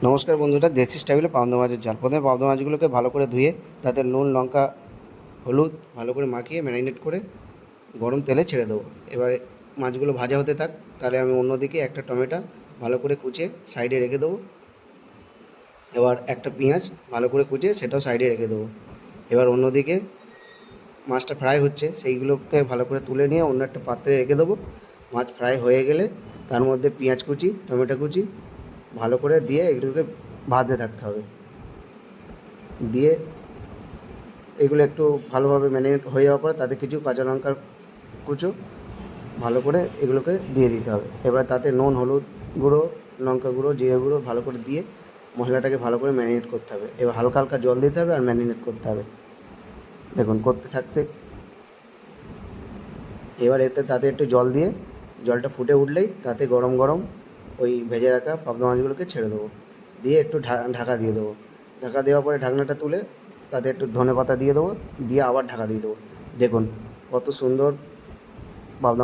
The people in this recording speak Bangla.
নমস্কার বন্ধুরা, দেশি স্টাইলে পাবদা মাছের ঝাল। প্রথমে পাবদা মাছগুলোকে ভালো করে ধুয়ে তাতে নুন, লঙ্কা, হলুদ ভালো করে মাখিয়ে ম্যারিনেট করে গরম তেলে ছেড়ে দেবো। এবারে মাছগুলো ভাজা হতে থাক, তাহলে আমি অন্যদিকে একটা টমেটো ভালো করে কুচিয়ে সাইডে রেখে দেবো। এবার একটা পেঁয়াজ ভালো করে কুচিয়ে সেটাও সাইডে রেখে দেবো। এবার অন্যদিকে মাছটা ফ্রাই হচ্ছে, সেইগুলোকে ভালো করে তুলে নিয়ে অন্য একটা পাত্রে রেখে দেবো। মাছ ফ্রাই হয়ে গেলে তার মধ্যে পেঁয়াজ কুচি, টমেটো কুচি ভালো করে দিয়ে এগুলোকে ভাজতে থাকতে হবে। দিয়ে এগুলো একটু ভালোভাবে ম্যারিনেট হয়ে যাওয়ার পরে তাতে কিছু কাঁচা লঙ্কার কুচো ভালো করে এগুলোকে দিয়ে দিতে হবে। এবার তাতে নুন, হলুদ গুঁড়ো, লঙ্কা গুঁড়ো, জিরে গুঁড়ো ভালো করে দিয়ে মশলাটাকে ভালো করে ম্যারিনেট করতে হবে। এবার হালকা হালকা জল দিতে হবে আর ম্যারিনেট করতে হবে। দেখুন করতে থাকতে এবার তাতে একটু জল দিয়ে জলটা ফুটে উঠলেই তাতে গরম গরম ওই ভেজে রাখা পাবদা মাছগুলোকে ছেড়ে দেবো। দিয়ে একটু ঢাকা দিয়ে দেবো। ঢাকা দেওয়ার পরে ঢাকনাটা তুলে তাতে একটু ধনেপাতা দিয়ে দেবো, দিয়ে আবার ঢাকা দিয়ে দেবো। দেখুন কত সুন্দর